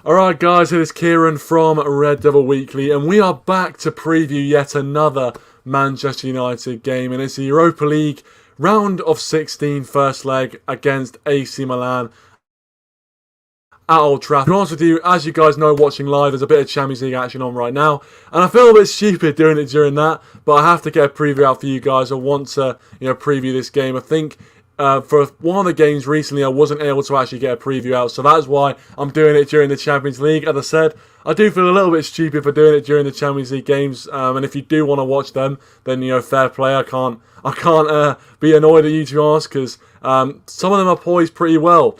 Alright guys, it is Kieran from Red Devil Weekly and we are back to preview yet another Manchester United game, and it's the Europa League round of 16 first leg against AC Milan at Old Trafford. To be honest with you, as you guys know watching live, there's a bit of Champions League action on right now and I feel a bit stupid doing it during that, but I have to get a preview out for you guys. I want to preview this game. I think for one of the games recently, I wasn't able to actually get a preview out, so that's why I'm doing it during the Champions League. As I said, I do feel a little bit stupid for doing it during the Champions League games, and if you do want to watch them, then fair play. I can't be annoyed at you, to be honest, because some of them are poised pretty well.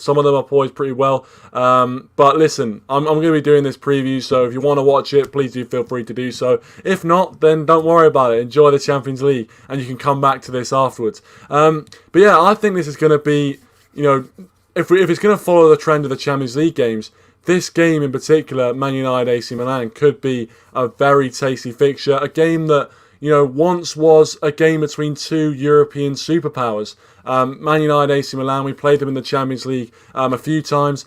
But listen, I'm going to be doing this preview, so if you want to watch it, please do feel free to do so. If not, then don't worry about it. Enjoy the Champions League, and you can come back to this afterwards. But yeah, I think this is going to be, if it's going to follow the trend of the Champions League games, this game in particular, Man United AC Milan, could be a very tasty fixture. A game that once was a game between two European superpowers. Man United, AC Milan, we played them in the Champions League a few times.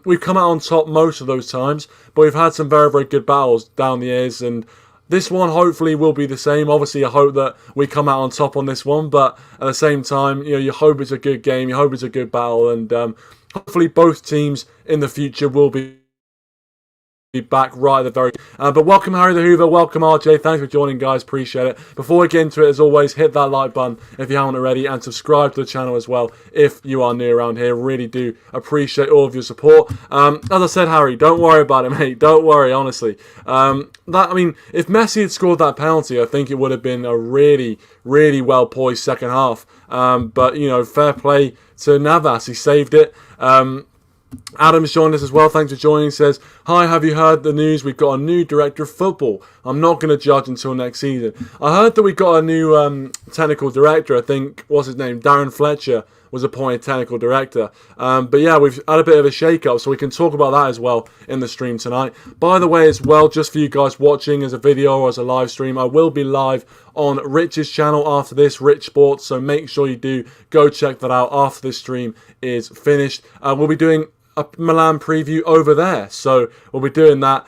We've come out on top most of those times, but we've had some very, very good battles down the years, and this one hopefully will be the same. Obviously, I hope that we come out on top on this one, but at the same time, you hope it's a good game, you hope it's a good battle, and hopefully both teams in the future will be back right at the very but welcome Harry the Hoover, welcome RJ, thanks for joining guys, appreciate it. Before we get into it, as always, hit that like button if you haven't already, and subscribe to the channel as well if you are new around here. Really do appreciate all of your support. As I said, Harry, don't worry about it, mate, don't worry, honestly. If Messi had scored that penalty, I think it would have been a really, really well poised second half, but fair play to Navas, he saved it. Adam's joined us as well, thanks for joining. He says, hi, have you heard the news? We've got a new director of football. I'm not going to judge until next season. I heard that we got a new technical director. I think, what's his name? Darren Fletcher was appointed technical director. But yeah, we've had a bit of a shake-up, so we can talk about that as well in the stream tonight. By the way, as well, just for you guys watching as a video or as a live stream, I will be live on Rich's channel after this, Rich Sports, so make sure you do go check that out after this stream is finished. We'll be doing a Milan preview over there, so we'll be doing that.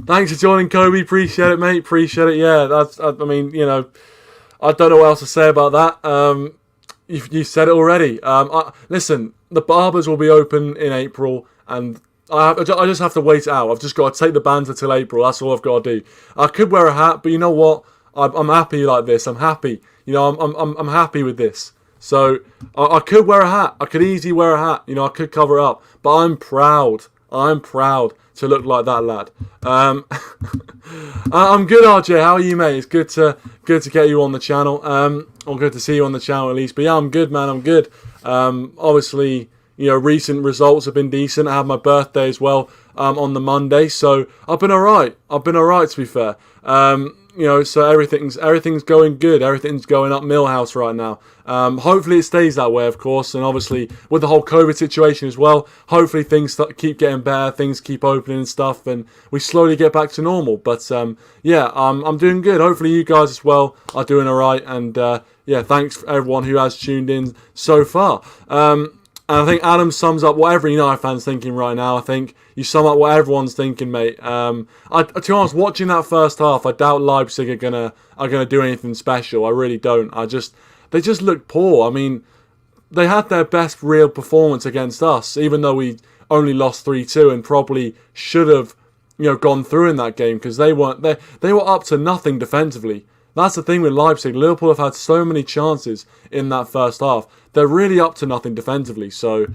Thanks for joining, Kobe, appreciate it, mate, appreciate it. Yeah, I don't know what else to say about that. You said it already. Listen, the barbers will be open in April, and I just have to wait it out. I've just got to take the bands until April. That's all I've got to do. I could wear a hat, but you know what? I'm happy like this. I'm happy. I'm happy with this. So I could wear a hat. I could easily wear a hat. I could cover it up. But I'm proud. I'm proud to look like that lad. I'm good, RJ. How are you, mate? It's good to get you on the channel. Or good to see you on the channel at least. But yeah, I'm good, man. I'm good. Obviously, recent results have been decent. I had my birthday as well on the Monday, so I've been alright. To be fair. So everything's going good. Everything's going up Millhouse right now. Hopefully it stays that way, of course, and obviously with the whole COVID situation as well, hopefully things keep getting better, things keep opening and stuff, and we slowly get back to normal. But yeah, I'm doing good. Hopefully you guys as well are doing alright, and yeah, thanks for everyone who has tuned in so far. And I think Adam sums up what every United fan's thinking right now. I think you sum up what everyone's thinking, mate. To be honest, watching that first half, I doubt Leipzig are gonna do anything special. I really don't. They just look poor. I mean, they had their best real performance against us, even though we only lost 3-2 and probably should have, gone through in that game, because they were up to nothing defensively. That's the thing with Leipzig. Liverpool have had so many chances in that first half. They're really up to nothing defensively. So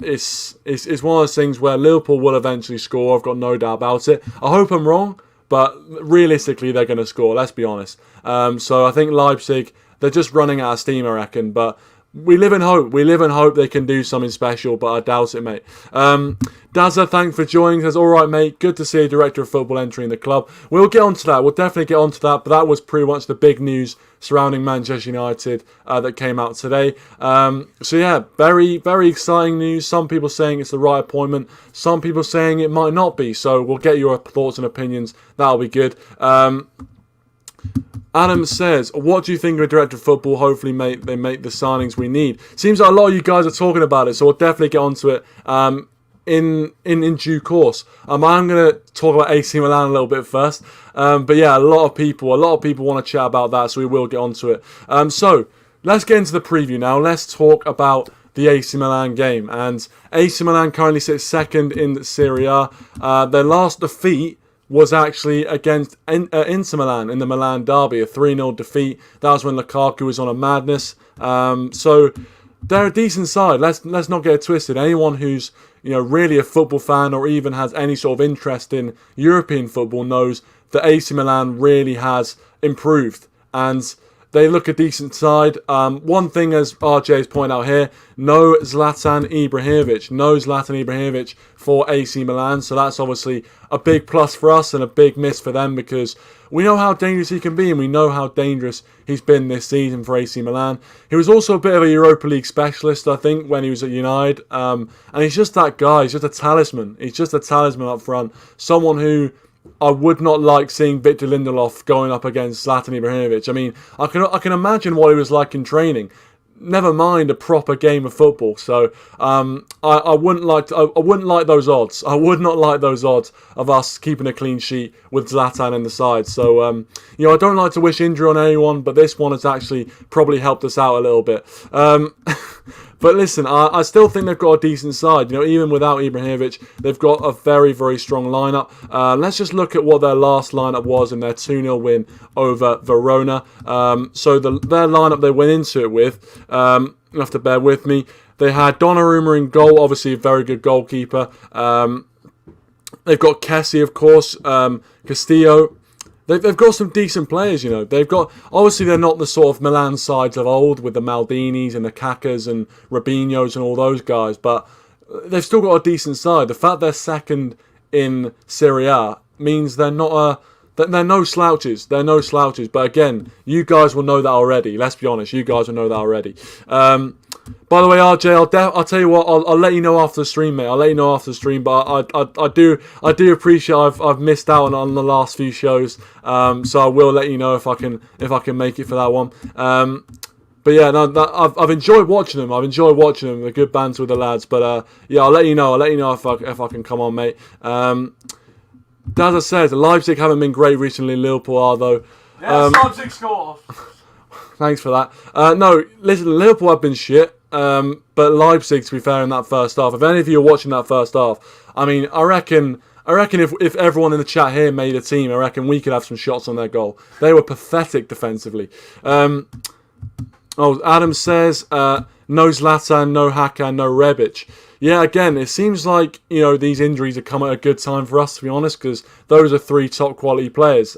it's one of those things where Liverpool will eventually score. I've got no doubt about it. I hope I'm wrong, but realistically they're going to score. Let's be honest. So I think Leipzig, they're just running out of steam, I reckon. But we live in hope. We live in hope they can do something special, but I doubt it, mate. Dazza, thanks for joining. Says, all right, mate. Good to see a director of football entering the club. We'll get onto that. We'll definitely get onto that. But that was pretty much the big news surrounding Manchester United that came out today. So yeah, very, very exciting news. Some people saying it's the right appointment. Some people saying it might not be. So we'll get your thoughts and opinions. That'll be good. Adam says, what do you think of a director of football? Hopefully they make the signings we need. Seems like a lot of you guys are talking about it, so we'll definitely get onto it. in due course. I'm going to talk about AC Milan a little bit first. But yeah, a lot of people want to chat about that, so we will get onto it. So let's get into the preview now. Let's talk about the AC Milan game. And AC Milan currently sits second in Serie A. Their last defeat was actually against Inter Milan in the Milan derby, a 3-0 defeat. That was when Lukaku was on a madness. So they're a decent side. Let's not get it twisted. Anyone who's really a football fan or even has any sort of interest in European football knows that AC Milan really has improved, and they look a decent side. One thing, as RJ has pointed out here, no Zlatan Ibrahimovic for AC Milan. So that's obviously a big plus for us and a big miss for them, because we know how dangerous he can be, and we know how dangerous he's been this season for AC Milan. He was also a bit of a Europa League specialist, I think, when he was at United. And he's just that guy. He's just a talisman. He's just a talisman up front. Someone who I would not like seeing Victor Lindelof going up against Zlatan Ibrahimovic. I mean, I can imagine what he was like in training. Never mind a proper game of football. So I wouldn't like those odds. I would not like those odds of us keeping a clean sheet with Zlatan in the side. So I don't like to wish injury on anyone, but this one has actually probably helped us out a little bit. But listen, I still think they've got a decent side. Even without Ibrahimovic, they've got a very, very strong lineup. Let's just look at what their last lineup was in their 2-0 win over Verona. So their lineup they went into it with, you have to bear with me. They had Donnarumma in goal, obviously a very good goalkeeper. They've got Kessie, of course, Castillo. They've got some decent players, They've got, obviously they're not the sort of Milan sides of old with the Maldinis and the Kakas and Robinhos and all those guys, but they've still got a decent side. The fact they're second in Serie A means they're no slouches. They're no slouches. But again, you guys will know that already. Let's be honest, you guys will know that already. By the way, RJ, I'll tell you what. I'll let you know after the stream, mate. I'll let you know after the stream. But I do appreciate I've missed out on the last few shows. So I will let you know if I can make it for that one. But yeah, no, I've enjoyed watching them. The good bands with the lads. But yeah, I'll let you know. If I can come on, mate. As I said, Leipzig haven't been great recently. Liverpool are though. Yeah, Leipzig score. Thanks for that. No, listen, Liverpool have been shit, but Leipzig, to be fair, in that first half. If any of you are watching that first half, I mean, I reckon if everyone in the chat here made a team, I reckon we could have some shots on their goal. They were pathetic defensively. Adam says, no Zlatan, no Hakan, no Rebic. Yeah, again, it seems like, these injuries have come at a good time for us, to be honest, because those are 3 top quality players.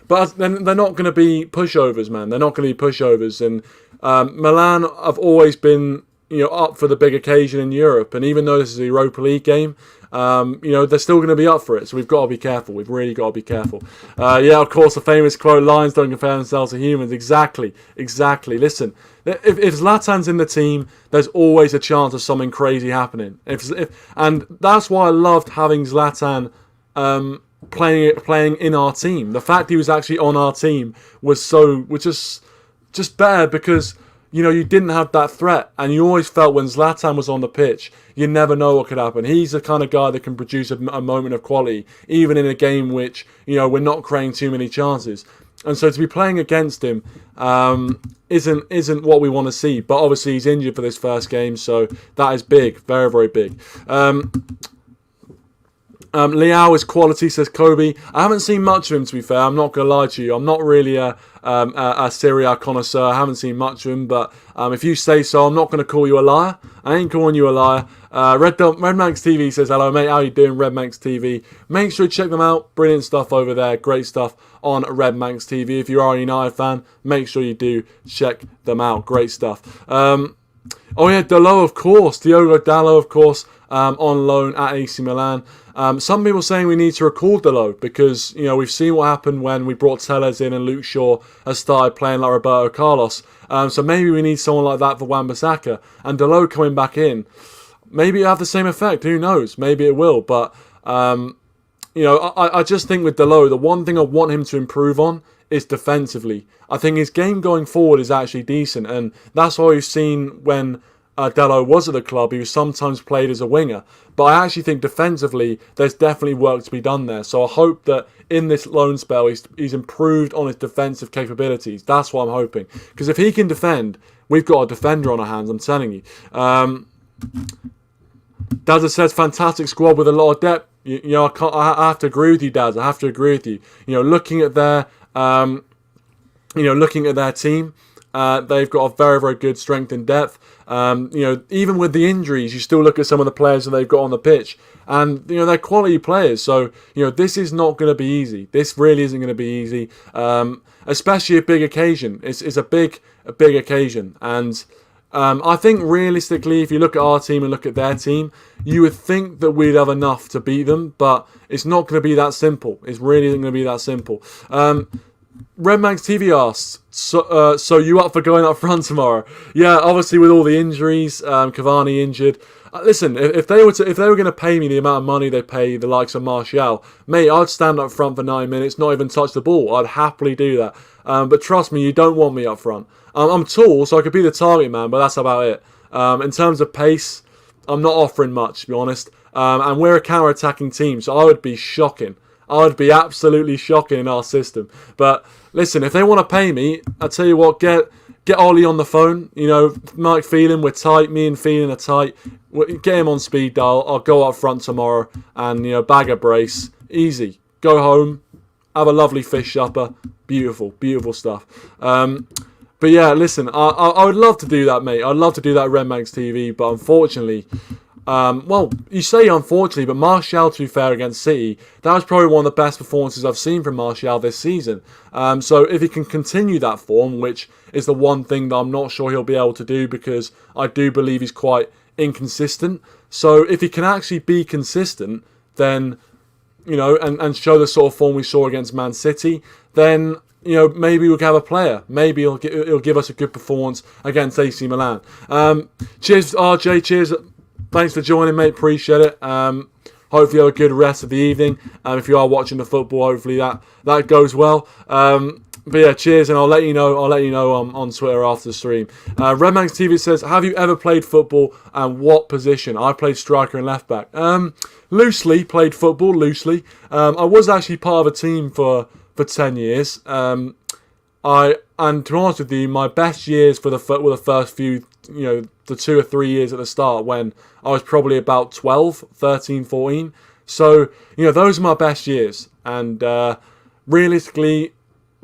But then they're not going to be pushovers, man. They're not going to be pushovers. And Milan have always been, up for the big occasion in Europe. And even though this is a Europa League game, they're still going to be up for it. So we've got to be careful. We've really got to be careful. Yeah, of course, the famous quote, lions don't compare themselves to humans. Exactly. Listen, if Zlatan's in the team, there's always a chance of something crazy happening. And that's why I loved having Zlatan playing in our team. The fact he was actually on our team was just better, because you didn't have that threat, and you always felt when Zlatan was on the pitch, you never know what could happen. He's the kind of guy that can produce a moment of quality, even in a game which we're not creating too many chances. And so to be playing against him isn't what we want to see. But obviously he's injured for this first game, so that is big, very, very big. Liao is quality, says Kobe. I haven't seen much of him, to be fair. I'm not going to lie to you. I'm not really a Serie A connoisseur. I haven't seen much of him, but if you say so, I'm not going to call you a liar. I ain't calling you a liar. Red Manx TV says, hello, mate. How you doing, Red Manx TV? Make sure you check them out. Brilliant stuff over there. Great stuff on Red Manx TV. If you are a United fan, make sure you do check them out. Great stuff. Oh yeah, Dalot, of course. Diogo Dalot, of course, on loan at AC Milan. Some people saying we need to recall Dalot because, we've seen what happened when we brought Telles in and Luke Shaw has started playing like Roberto Carlos. So maybe we need someone like that for Wan-Bissaka. And Dalot coming back in, maybe it'll have the same effect. Who knows? Maybe it will. But, I just think with Dalot, the one thing I want him to improve on is defensively. I think his game going forward is actually decent. And that's what we've seen when Dello was at the club, he was sometimes played as a winger. But I actually think defensively, there's definitely work to be done there. So I hope that in this loan spell, he's improved on his defensive capabilities. That's what I'm hoping. Because if he can defend, we've got a defender on our hands, I'm telling you. Dazza says, fantastic squad with a lot of depth. You know, I have to agree with you, Daz. I have to agree with you. You know, looking at their team, they've got a very, very good strength and depth. You know, even with the injuries, you still look at some of the players that they've got on the pitch, and you know they're quality players. So you know this is not going to be easy. This really isn't going to be easy, especially a big occasion. It's a big occasion, and I think realistically, if you look at our team and look at their team, you would think that we'd have enough to beat them, but it's not going to be that simple. It's really isn't going to be that simple. Redmanx TV asks, so you up for going up front tomorrow? Yeah, obviously with all the injuries, Cavani injured. Listen, if they were going to pay me the amount of money they pay the likes of Martial, mate, I'd stand up front for 9 minutes, not even touch the ball. I'd happily do that. But trust me, you don't want me up front. I'm tall, so I could be the target man, but that's about it. In terms of pace, I'm not offering much, to be honest. And we're a counter-attacking team, so I would be shocking. I would be absolutely shocking in our system. But listen, if they want to pay me, I tell you what, get Ollie on the phone. You know, Mike Phelan, we're tight. Me and Phelan are tight. Get him on speed dial. I'll go up front tomorrow and, you know, bag a brace. Easy. Go home. Have a lovely fish supper. Beautiful, beautiful stuff. But yeah, listen, I would love to do that, mate. I'd love to do that at Redmanx TV, but unfortunately... well, you say unfortunately, but Martial, to be fair, against City, that was probably one of the best performances I've seen from Martial this season. So if he can continue that form, which is the one thing that I'm not sure he'll be able to do because I do believe he's quite inconsistent. So if he can actually be consistent, then, you know, and show the sort of form we saw against Man City, then, you know, maybe we'll have a player. Maybe he'll give us a good performance against AC Milan. Cheers, RJ. Cheers. Thanks for joining, mate. Appreciate it. Hopefully you have a good rest of the evening. If you are watching the football, hopefully that goes well. But yeah, cheers, and I'll let you know on Twitter after the stream. Redmanx TV says, have you ever played football and what position? I played striker and left back. Loosely played football, loosely. I was actually part of a team for 10 years. And to be honest with you, my best years were the first few, you know, the 2 or 3 years at the start when I was probably about 12, 13, 14. So, you know, those are my best years. And realistically,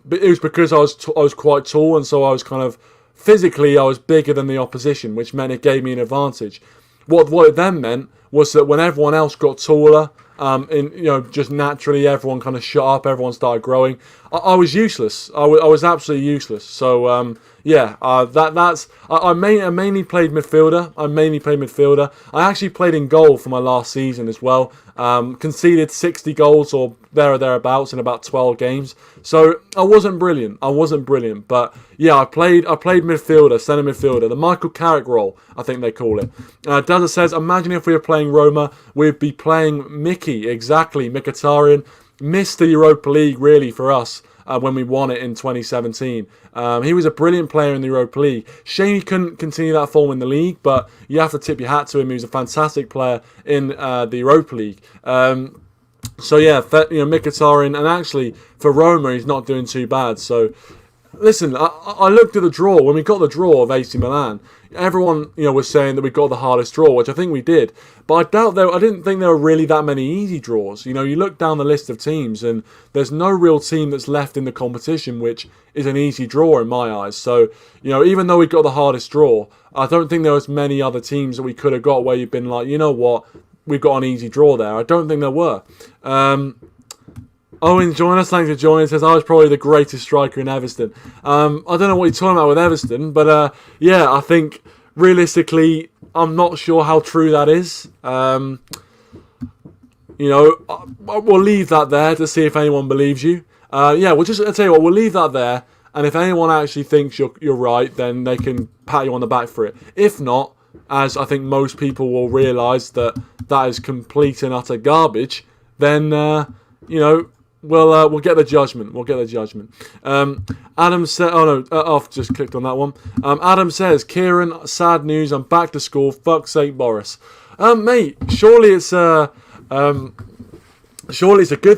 it was because I was quite tall, and so I was kind of, physically I was bigger than the opposition, which meant it gave me an advantage. What it then meant was that when everyone else got taller, you know, just naturally everyone kind of shut up, everyone started growing. I was useless. I was absolutely useless. So I mainly played midfielder. I actually played in goal for my last season as well. Conceded 60 goals or thereabouts in about 12 games. So I wasn't brilliant. But yeah, I played midfielder, centre midfielder, the Michael Carrick role, I think they call it. Dazza says, imagine if we were playing Roma, we'd be playing Mickey, exactly, Mkhitaryan. Missed the Europa League really for us when we won it in 2017. He was a brilliant player in the Europa League. Shame he couldn't continue that form in the league, but you have to tip your hat to him. He was a fantastic player in the Europa League. So yeah, you know, Mkhitaryan, and actually for Roma, he's not doing too bad. So listen, I looked at the draw when we got the draw of AC Milan. Everyone, you know, was saying that we got the hardest draw, which I think we did. But I didn't think there were really that many easy draws. You know, you look down the list of teams, and there's no real team that's left in the competition which is an easy draw in my eyes. So, you know, even though we got the hardest draw, I don't think there was many other teams that we could have got where you've been like, you know what, we've got an easy draw there. I don't think there were. Owen, join us. Thanks for joining. Says I was probably the greatest striker in Edinson. I don't know what you're talking about with Edinson, but yeah, I think realistically, I'm not sure how true that is. You know, we'll leave that there to see if anyone believes you. Yeah, I'll tell you what, we'll leave that there, and if anyone actually thinks you're right, then they can pat you on the back for it. If not, as I think most people will realise that is complete and utter garbage, then you know, we'll get the judgment. We'll get the judgment. Adam said, oh no, I've just clicked on that one. Adam says, Kieran, sad news. I'm back to school. Fuck's sake, Boris. Mate, surely it's a good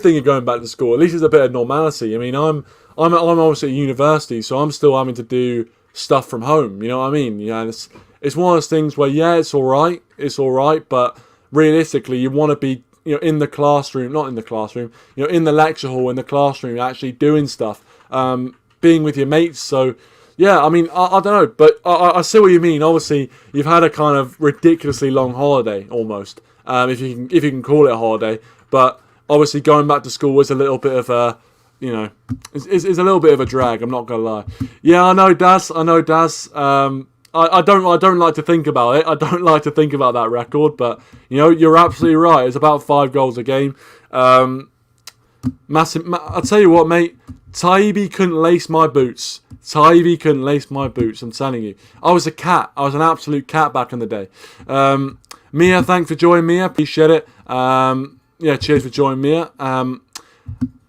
thing you're going back to school. At least it's a bit of normality. I mean, I'm obviously at university, so I'm still having to do stuff from home. You know what I mean? Yeah, and it's one of those things where it's all right, but realistically, you want to be, in the classroom, not in the classroom, in the lecture hall, in the classroom, actually doing stuff, being with your mates. So, yeah, I mean, I don't know, but I see what you mean. Obviously, you've had a kind of ridiculously long holiday, almost, if you can call it a holiday. But obviously, going back to school was a little bit of a, it's a little bit of a drag. I'm not gonna lie. Yeah, I know, Daz. I don't like to think about it. I don't like to think about that record, but you're absolutely right. It's about 5 goals a game. Massive. I'll tell you what, mate. Taibbi couldn't lace my boots. I'm telling you. I was a cat. I was an absolute cat back in the day. Mia, thanks for joining, Mia. Appreciate it. Cheers for joining, Mia.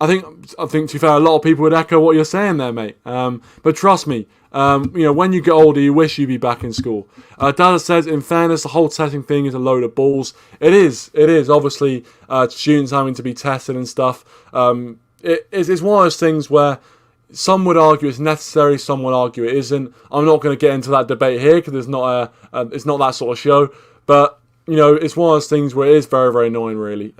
I think to be fair, a lot of people would echo what you're saying there, mate. But trust me, when you get older, you wish you'd be back in school. Dada says, in fairness, the whole testing thing is a load of balls. It is. Obviously, students having to be tested and stuff. It's one of those things where some would argue it's necessary, some would argue it isn't. I'm not going to get into that debate here because it's not that sort of show. But it's one of those things where it is very, very annoying, really.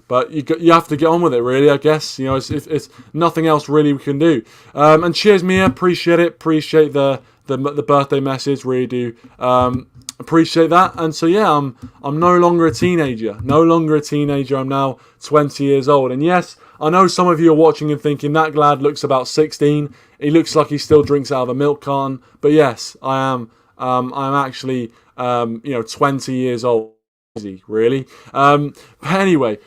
But you have to get on with it, really, I guess. It's nothing else really we can do. And cheers, Mia. Appreciate it. Appreciate the birthday message. Really do. Appreciate that. And so, yeah, I'm no longer a teenager. I'm now 20 years old. And yes, I know some of you are watching and thinking, that lad looks about 16. He looks like he still drinks out of a milk carton. But yes, I am. I'm actually, 20 years old. Really. But anyway,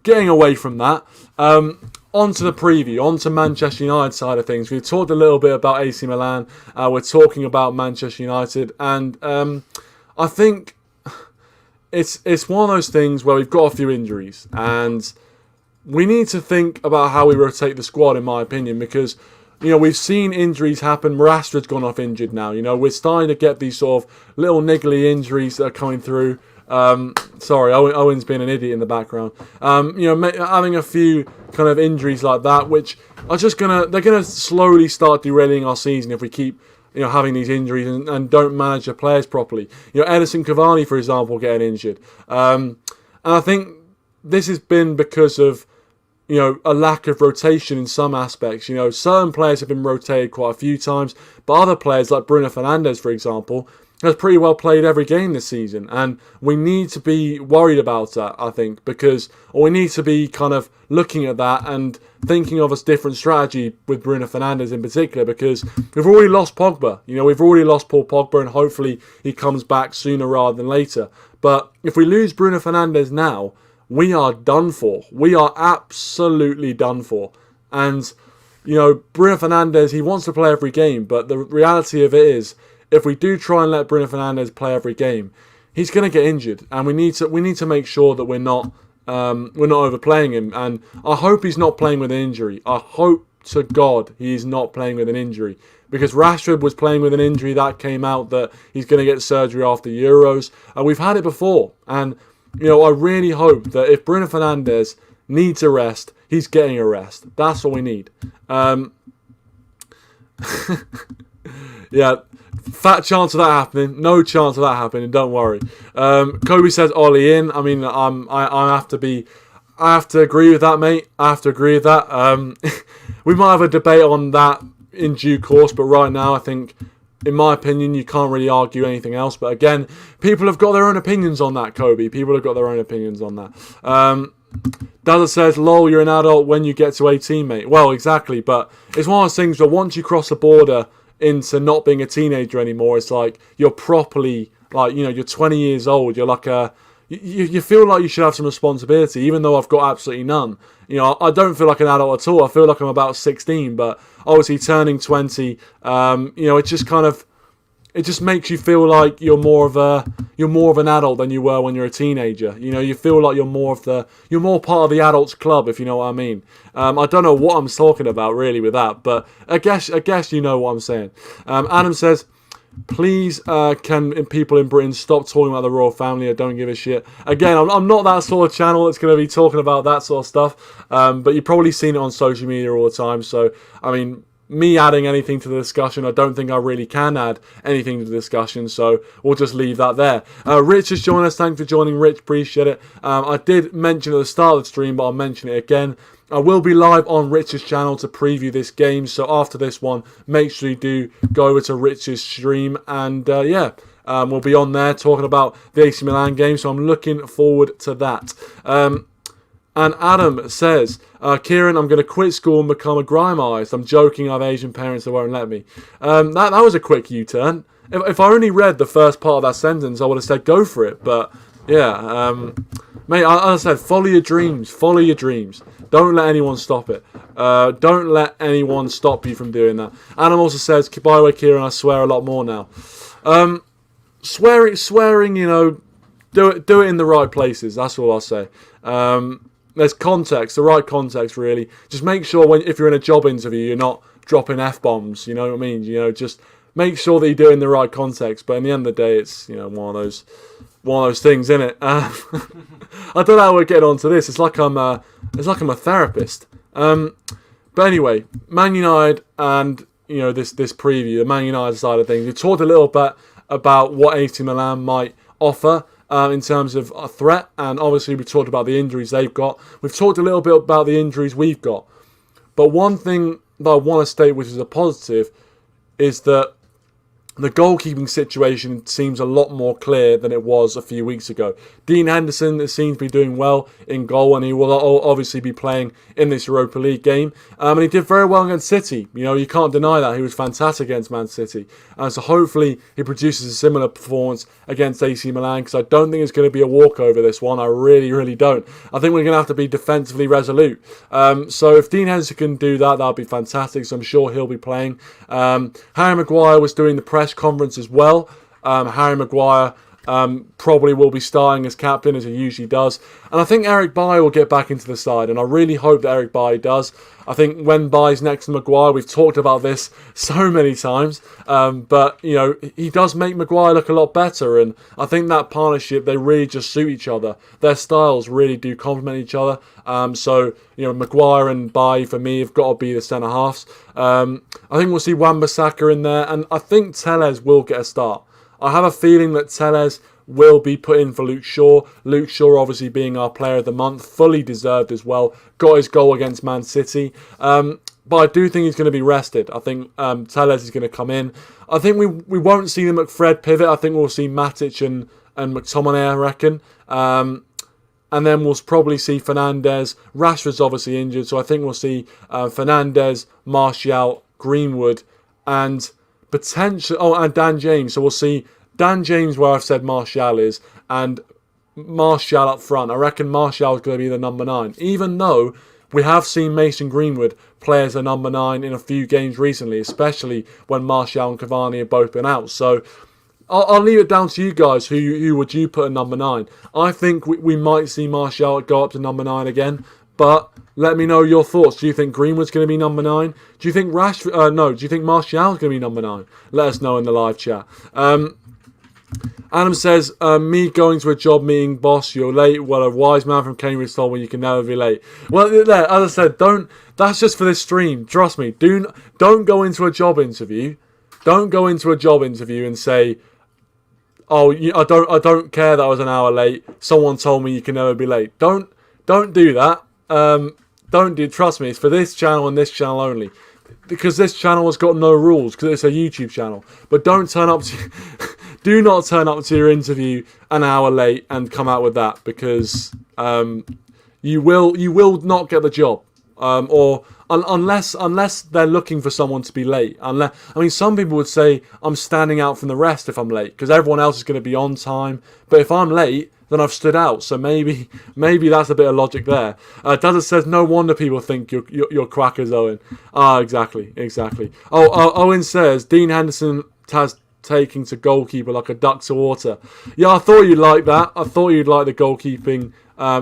getting away from that, on to the preview, on to Manchester United side of things. We've talked a little bit about AC Milan. We're talking about Manchester United, and I think it's one of those things where we've got a few injuries, and we need to think about how we rotate the squad, in my opinion, because we've seen injuries happen. Rashford's gone off injured now. We're starting to get these sort of little niggly injuries that are coming through. Sorry, Owen's being an idiot in the background. Having a few kind of injuries like that, which are they're gonna slowly start derailing our season if we keep, having these injuries and don't manage the players properly. Edinson, Cavani, for example, getting injured. And I think this has been because of, a lack of rotation in some aspects. Certain players have been rotated quite a few times, but other players like Bruno Fernandes, for example, has pretty well played every game this season, and we need to be worried about that, I think, or we need to be kind of looking at that and thinking of a different strategy with Bruno Fernandes in particular, because we've already lost Pogba. We've already lost Paul Pogba, and hopefully he comes back sooner rather than later. But if we lose Bruno Fernandes now, we are done for. We are absolutely done for. And, Bruno Fernandes, he wants to play every game, but the reality of it is, if we do try and let Bruno Fernandes play every game, he's going to get injured, and we need to make sure that we're not overplaying him. And I hope he's not playing with an injury. I hope to God he's not playing with an injury, because Rashford was playing with an injury that came out that he's going to get surgery after Euros, and we've had it before. And I really hope that if Bruno Fernandes needs a rest, he's getting a rest. That's what we need. Yeah. Fat chance of that happening. No chance of that happening. Don't worry. Kobe says Ollie in. I mean, I have to agree with that, mate. I have to agree with that. We might have a debate on that in due course, but right now, I think, in my opinion, you can't really argue anything else. But again, people have got their own opinions on that, Kobe. People have got their own opinions on that. Dada says, lol, you're an adult when you get to 18, mate. Well, exactly. But it's one of those things where once you cross the border into not being a teenager anymore, it's like you're properly, you're 20 years old. You're like you feel like you should have some responsibility, even though I've got absolutely none. I don't feel like an adult at all. I feel like I'm about 16, but obviously turning 20, it's just kind of, it just makes you feel like you're more of an adult than you were when you're a teenager. You know, you feel like you're more part of the adults club, if you know what I mean. I don't know what I'm talking about really with that, but I guess you know what I'm saying. Adam says, please, can people in Britain stop talking about the royal family? I don't give a shit. Again, I'm not that sort of channel that's going to be talking about that sort of stuff, but you've probably seen it on social media all the time. So, I mean, me adding anything to the discussion, I don't think I really can add anything to the discussion, so we'll just leave that there. Rich has joined us. Thanks for joining, Rich. Appreciate it. I did mention at the start of the stream, but I'll mention it again. I will be live on Rich's channel to preview this game, so after this one, make sure you do go over to Rich's stream, and we'll be on there talking about the AC Milan game, so I'm looking forward to that. And Adam says, Kieran, I'm going to quit school and become a grime artist. I'm joking, I have Asian parents that won't let me. That was a quick U-turn. If I only read the first part of that sentence, I would have said go for it. But, yeah, mate, as I said, follow your dreams. Follow your dreams. Don't let anyone stop it. Don't let anyone stop you from doing that. Adam also says, by the way, Kieran, I swear a lot more now. Swearing, you know, do it in the right places. That's all I'll say. There's context, the right context, really. Just make sure if you're in a job interview, you're not dropping F-bombs, you know what I mean? You know, just make sure that you do it in the right context. But in the end of the day, it's, you know, one of those things, isn't it? I don't know how we're getting onto this. It's like I'm a therapist. But anyway, Man United and, you know, this preview, the Man United side of things. We talked a little bit about what AC Milan might offer. In terms of a threat, and obviously we talked about the injuries they've got. We've talked a little bit about the injuries we've got. But one thing that I want to state, which is a positive, is that the goalkeeping situation seems a lot more clear than it was a few weeks ago. Dean Henderson seems to be doing well in goal, and he will obviously be playing in this Europa League game. And he did very well against City. You know, you can't deny that. He was fantastic against Man City. So hopefully he produces a similar performance against AC Milan, because I don't think it's going to be a walkover, this one. I really, really don't. I think we're going to have to be defensively resolute. So if Dean Henderson can do that, that would be fantastic. So I'm sure he'll be playing. Harry Maguire was doing the press conference as well. Harry Maguire probably will be starting as captain, as he usually does. And I think Eric Bailly will get back into the side, and I really hope that Eric Bailly does. I think when Bailly's next to Maguire, we've talked about this so many times, but, you know, he does make Maguire look a lot better, and I think that partnership, they really just suit each other. Their styles really do complement each other. So, you know, Maguire and Bailly, for me, have got to be the centre-halves. I think we'll see Wan-Bissaka in there, and I think Telles will get a start. I have a feeling that Telles will be put in for Luke Shaw. Luke Shaw obviously being our player of the month, fully deserved as well. Got his goal against Man City. But I do think he's going to be rested. I think Telles is going to come in. I think we won't see the McFred pivot. I think we'll see Matic and McTominay, I reckon. And then we'll probably see Fernandes. Rashford's obviously injured, so I think we'll see Fernandes, Martial, Greenwood, and potentially, and Dan James. So we'll see Dan James where I've said Martial is, and Martial up front. I reckon Martial is going to be the number 9, even though we have seen Mason Greenwood play as a number 9 in a few games recently, especially when Martial and Cavani have both been out. So I'll leave it down to you guys. Who would you put at number 9? I think we might see Martial go up to number 9 again, but let me know your thoughts. Do you think Greenwood's going to be number 9? Do you think Rashford? No. Do you think Martial's going to be number 9? Let us know in the live chat. Adam says, me going to a job meeting, boss, you're late. Well, a wise man from Cambridge told me you can never be late. Well, as I said, that's just for this stream. Trust me. Don't go into a job interview. Don't go into a job interview and say, oh, I don't care that I was an hour late. Someone told me you can never be late. Don't do that. Trust me, it's for this channel and this channel only. Because this channel has got no rules, because it's a YouTube channel. But don't turn up to... do not turn up to your interview an hour late and come out with that, because you will not get the job. Unless they're looking for someone to be late. Some people would say I'm standing out from the rest if I'm late, because everyone else is going to be on time. But if I'm late, then I've stood out. So maybe that's a bit of logic there. Dazza says, no wonder people think you're crackers, Owen. Exactly. Oh, Owen says Dean Henderson has taking to goalkeeper like a duck to water. Yeah, I thought you'd like that. I thought you'd like the goalkeeping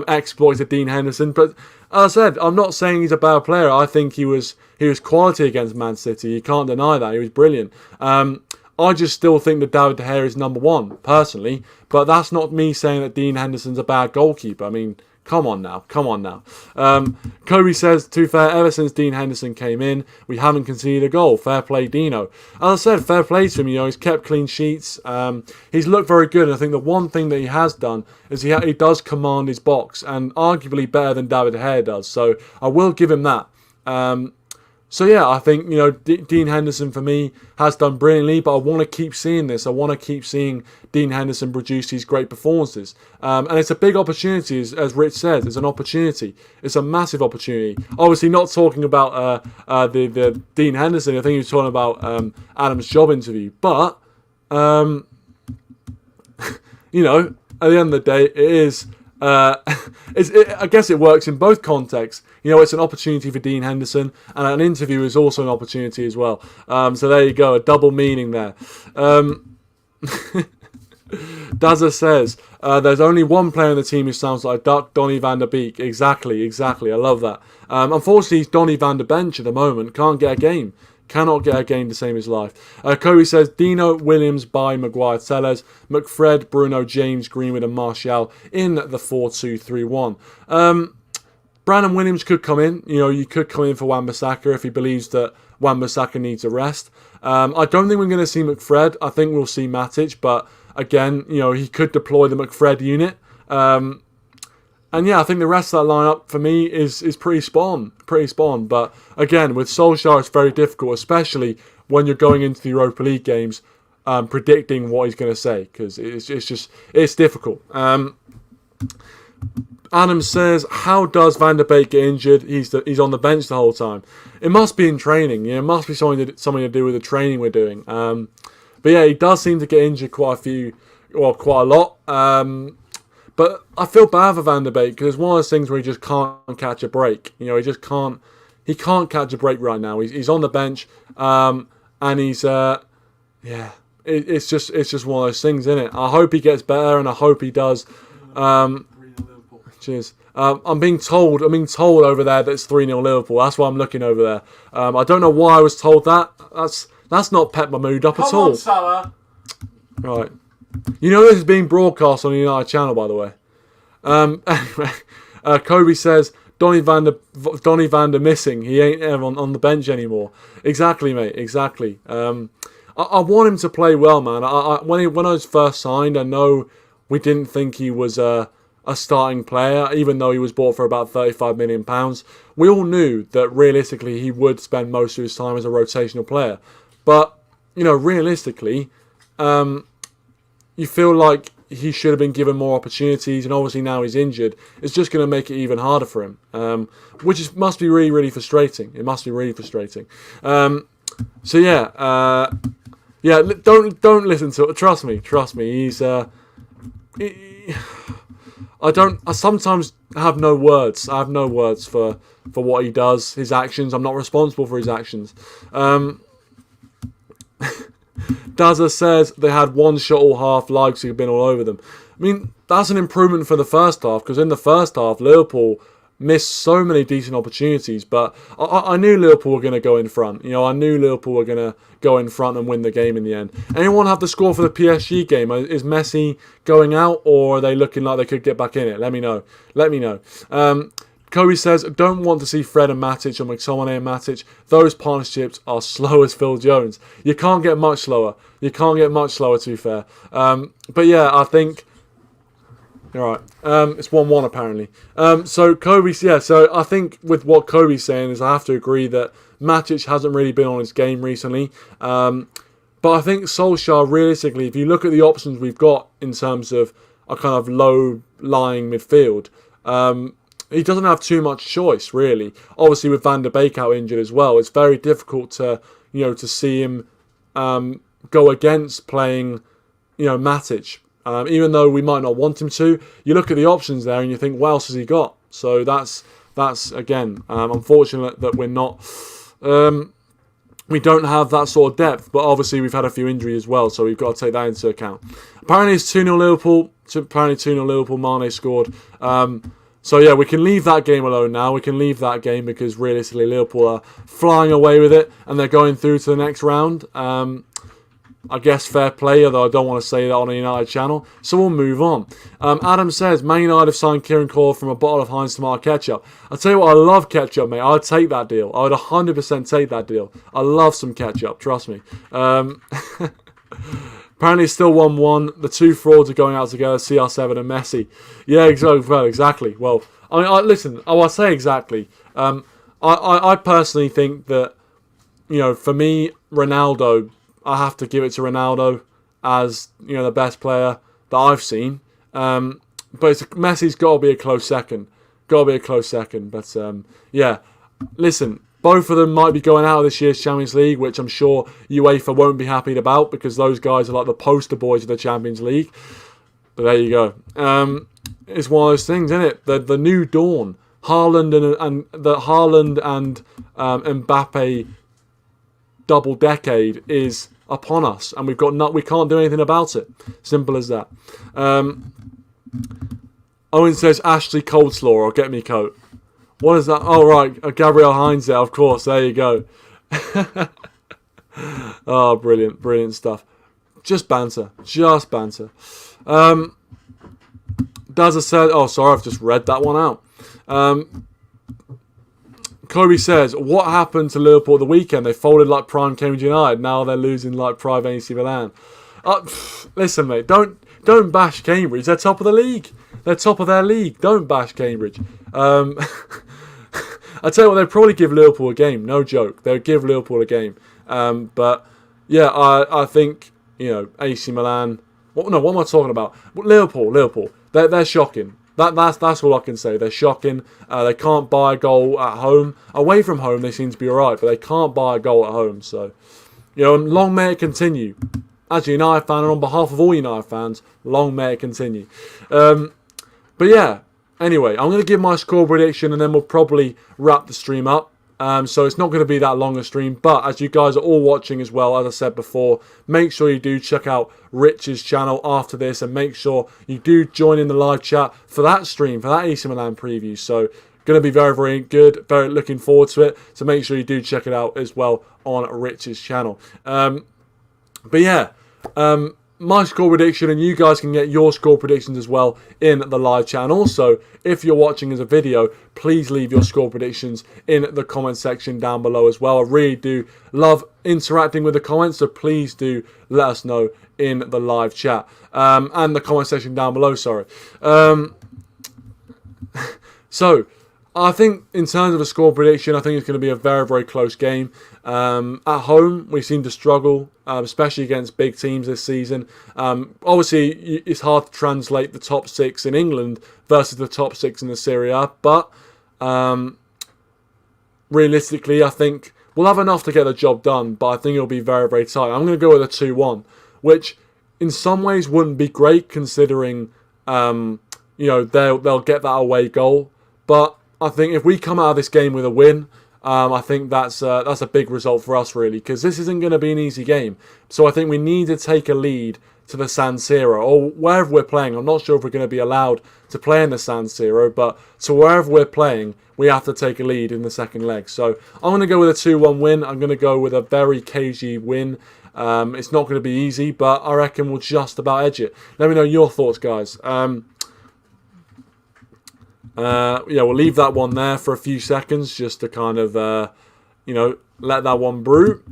exploits of Dean Henderson. But as I said, I'm not saying he's a bad player. I think he was quality against Man City. You can't deny that. He was brilliant. I just still think that David De Gea is number one, personally. But that's not me saying that Dean Henderson's a bad goalkeeper. I mean, come on now. Kobe says, to be fair, ever since Dean Henderson came in, we haven't conceded a goal. Fair play, Dino. As I said, fair play to him. He's kept clean sheets. He's looked very good. And I think the one thing that he has done is he does command his box, and arguably better than David De Gea does. So I will give him that. So yeah, I think, Dean Henderson for me has done brilliantly, but I want to keep seeing this. I want to keep seeing Dean Henderson produce these great performances. And it's a big opportunity, as Rich says. It's an opportunity. It's a massive opportunity. Obviously not talking about the Dean Henderson. I think he was talking about Adam's job interview. But, at the end of the day, it is... I guess it works in both contexts. It's an opportunity for Dean Henderson, and an interview is also an opportunity as well. So there you go, a double meaning there. Dazza says, there's only one player in the team who sounds like a duck, Donny van der Beek. Exactly. I love that. Unfortunately, he's Donny van der Bench at the moment. Can't get a game. Cannot get a game to save his life. Kobe says, Dino, Williams, Bay, Maguire, Telles, McFred, Bruno, James, Greenwood and Martial in the 4-2-3-1. Brandon Williams could come in. You could come in for Wan-Bissaka if he believes that Wan-Bissaka needs a rest. I don't think we're going to see McFred. I think we'll see Matic, but again, he could deploy the McFred unit. And yeah, I think the rest of that lineup for me is pretty spot on. But again, with Solskjaer, it's very difficult, especially when you're going into the Europa League games, predicting what he's going to say, because it's difficult. Adam says, how does Van der Beek get injured? He's on the bench the whole time. It must be in training. It must be something to do with the training we're doing. But yeah, he does seem to get injured quite a lot. But I feel bad for Van der Beek, because it's one of those things where he just can't catch a break. He just can't. He can't catch a break right now. He's on the bench, and he's It's just one of those things, isn't it? I hope he gets better, and I hope he does. Cheers. I'm being told over there that it's 3-0 Liverpool. That's why I'm looking over there. I don't know why I was told that. That's not pep my mood up at all. Come on, Salah. Right. This is being broadcast on the United channel, by the way. Anyway, Kobe says, Donny van der missing. He ain't ever on the bench anymore. Exactly, mate. Exactly. I want him to play well, man. When I was first signed, I know we didn't think he was a starting player, even though he was bought for about £35 million. We all knew that realistically he would spend most of his time as a rotational player. But, realistically, you feel like he should have been given more opportunities, and obviously now he's injured. It's just going to make it even harder for him, which must be really, really frustrating. It must be really frustrating. So yeah, don't listen to it. Trust me. He's I sometimes have no words. I have no words for what he does, his actions. I'm not responsible for his actions. Dazza says they had one shot all half, Leipzig have been all over them. I mean, that's an improvement for the first half, because in the first half, Liverpool missed so many decent opportunities, but I knew Liverpool were going to go in front. I knew Liverpool were going to go in front and win the game in the end. Anyone have the score for the PSG game? Is Messi going out, or are they looking like they could get back in it? Let me know. Kobe says, don't want to see Fred and Matic or McTominay and Matic. Those partnerships are slow as Phil Jones. You can't get much slower. To be fair. But yeah, I think... Alright, it's 1-1 apparently. So Kobe's, so I think with what Kobe's saying is I have to agree that Matic hasn't really been on his game recently. But I think Solskjaer, realistically, if you look at the options we've got in terms of a kind of low-lying midfield, he doesn't have too much choice, really. Obviously, with Van der Beek out injured as well, it's very difficult to see him go against playing, Matic. Even though we might not want him to, you look at the options there and you think, what else has he got? So that's again, unfortunate that we're not we don't have that sort of depth, but obviously we've had a few injuries as well, so we've got to take that into account. Apparently it's 2-0 Liverpool. Apparently 2-0 Liverpool. Mane scored. So yeah, we can leave that game alone now. We can leave that game because realistically Liverpool are flying away with it and they're going through to the next round. I guess fair play, although I don't want to say that on a United channel. So we'll move on. Adam says, Man United have signed Kieran Cole from a bottle of Heinz tomato ketchup. I'll tell you what, I love ketchup, mate. I'd take that deal. I would 100% take that deal. I love some ketchup, trust me. Apparently it's still 1-1. The two frauds are going out together, CR7 and Messi. Yeah, exactly. Well, listen, I say exactly. I personally think that, for me, Ronaldo, I have to give it to Ronaldo as, the best player that I've seen. But Messi's got to be a close second. But, yeah, listen, both of them might be going out of this year's Champions League, which I'm sure UEFA won't be happy about because those guys are like the poster boys of the Champions League. But there you go. It's one of those things, isn't it? The new dawn. Haaland and Mbappe double decade is upon us, and we can't do anything about it. Simple as that. Owen says Ashley Coldslaw or Get Me Coat. What is that? Oh right, Gabriel Heinz there, of course. There you go. Oh, brilliant stuff. Just banter. Dazza said, oh sorry, I've just read that one out. Kobe says, what happened to Liverpool at the weekend? They folded like prime Cambridge United. Now they're losing like prime AC Milan. Listen, mate, don't bash Cambridge. They're top of the league. They're top of their league. Don't bash Cambridge. I tell you what, they'd probably give Liverpool a game. No joke. They would give Liverpool a game. But yeah, I think AC Milan. What am I talking about? Liverpool. They're shocking. That's all I can say. They're shocking. They can't buy a goal at home. Away from home, they seem to be alright, but they can't buy a goal at home. So, long may it continue. As a United fan, and on behalf of all United fans, long may it continue. But yeah, anyway, I'm going to give my score prediction, and then we'll probably wrap the stream up. So it's not going to be that long a stream, but as you guys are all watching as well, as I said before, make sure you do check out Rich's channel after this, and make sure you do join in the live chat for that stream, for that AC Milan preview. So going to be very, very good, very looking forward to it. So make sure you do check it out as well on Rich's channel. But yeah, my score prediction, and you guys can get your score predictions as well in the live chat. And also, if you're watching as a video, please leave your score predictions in the comment section down below as well. I really do love interacting with the comments, so please do let us know in the live chat and the comment section down below. Sorry. So I think in terms of a score prediction, I think it's going to be a very, very close game. At home, we seem to struggle, especially against big teams this season. Obviously, it's hard to translate the top 6 in England versus the top 6 in the Serie A, but realistically, I think we'll have enough to get the job done, but I think it'll be very, very tight. I'm going to go with a 2-1, which in some ways wouldn't be great considering, they'll get that away goal, but I think if we come out of this game with a win, I think that's a big result for us, really, because this isn't going to be an easy game. So I think we need to take a lead to the San Siro, or wherever we're playing. I'm not sure if we're going to be allowed to play in the San Siro, but to wherever we're playing, we have to take a lead in the second leg. So I'm going to go with a 2-1 win. I'm going to go with a very cagey win. It's not going to be easy, but I reckon we'll just about edge it. Let me know your thoughts, guys. We'll leave that one there for a few seconds just to kind of, let that one brew.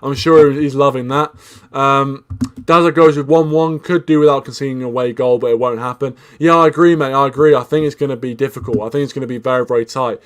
I'm sure he's loving that. Dazza goes with 1-1. Could do without conceding an away goal, but it won't happen. Yeah, I agree, mate. I agree. I think it's going to be difficult. I think it's going to be very, very tight.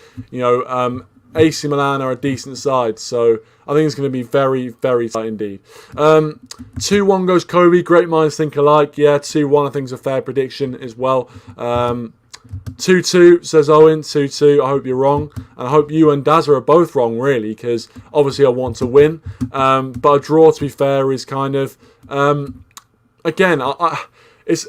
AC Milan are a decent side, so I think it's going to be very, very tight indeed. 2-1 goes Kobe. Great minds think alike. Yeah, 2-1 I think is a fair prediction as well. 2-2 says Owen. 2-2. I hope you're wrong, and I hope you and Dazza are both wrong, really, because obviously I want to win. But a draw, to be fair, is kind of again.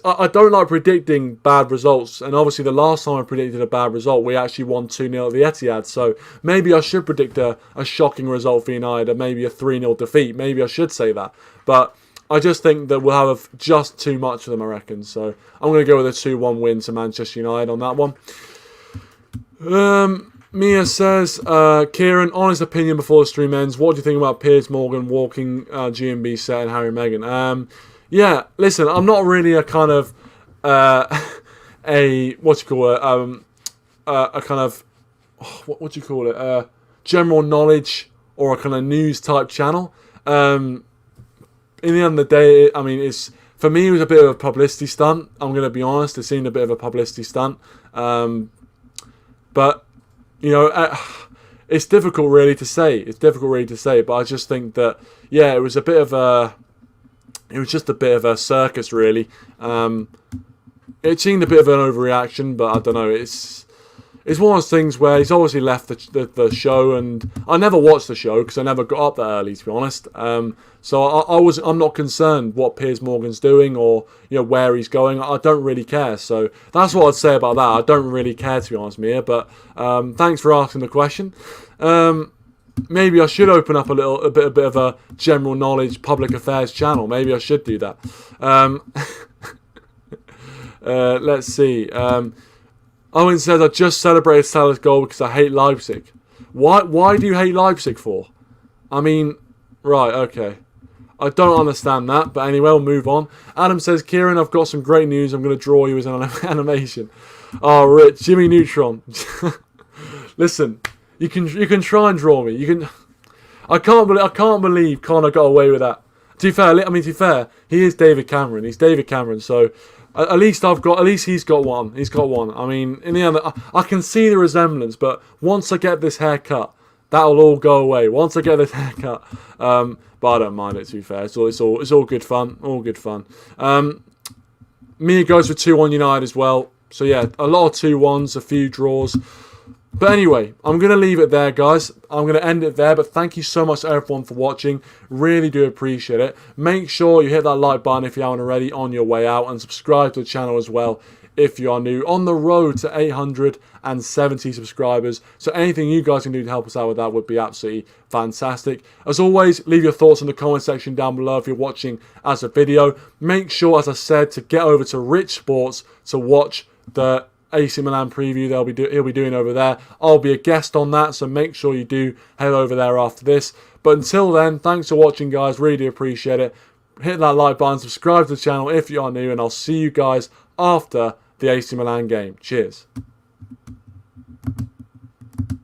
I don't like predicting bad results, and obviously the last time I predicted a bad result, we actually won 2-0 at the Etihad, so maybe I should predict a shocking result for United, or maybe a 3-0 defeat. Maybe I should say that, but I just think that we'll have just too much of them, I reckon. So I'm going to go with a 2-1 win to Manchester United on that one. Mia says, Kieran, honest opinion before the stream ends. What do you think about Piers Morgan walking G&B set and Harry and Meghan? Yeah, listen, I'm not really a kind of a general knowledge or a kind of news type channel. In the end of the day, I mean, for me, it was a bit of a publicity stunt. I'm going to be honest. It seemed a bit of a publicity stunt. But, you know, it's difficult really to say. But I just think that, yeah, it was just a bit of a circus, really. It seemed a bit of an overreaction, but I don't know. It's one of those things where he's obviously left the show, and I never watched the show because I never got up that early, to be honest. So I'm not concerned what Piers Morgan's doing or where he's going. I don't really care. So that's what I'd say about that. I don't really care, to be honest, Mia. But thanks for asking the question. Maybe I should open up a bit of a general knowledge public affairs channel. Maybe I should do that. Let's see. Owen says, I just celebrated Salah's goal because I hate Leipzig. Why do you hate Leipzig for? I mean, right, okay. I don't understand that, but anyway, we'll move on. Adam says, Kieran, I've got some great news. I'm going to draw you as an animation. Oh, Rich, Jimmy Neutron. Listen, you can try and draw me. I can't believe Connor got away with that. To be fair, he is David Cameron. He's David Cameron, so at least he's got one. He's got one. I mean, in the end, I can see the resemblance, but once I get this haircut, that'll all go away. Once I get this haircut, but I don't mind it. To be fair, it's all good fun. All good fun. Mia goes for 2-1 United as well. So yeah, a lot of 2-1s, a few draws. But anyway, I'm going to leave it there, guys. I'm going to end it there. But thank you so much to everyone for watching. Really do appreciate it. Make sure you hit that like button if you haven't already on your way out. And subscribe to the channel as well if you are new. On the road to 870 subscribers. So anything you guys can do to help us out with that would be absolutely fantastic. As always, leave your thoughts in the comment section down below if you're watching as a video. Make sure, as I said, to get over to Rich Sports to watch the AC Milan preview he'll be doing over there. I'll be a guest on that, so make sure you do head over there after this. But until then, thanks for watching, guys. Really do appreciate it. Hit that like button, subscribe to the channel if you are new, and I'll see you guys after the AC Milan game. Cheers.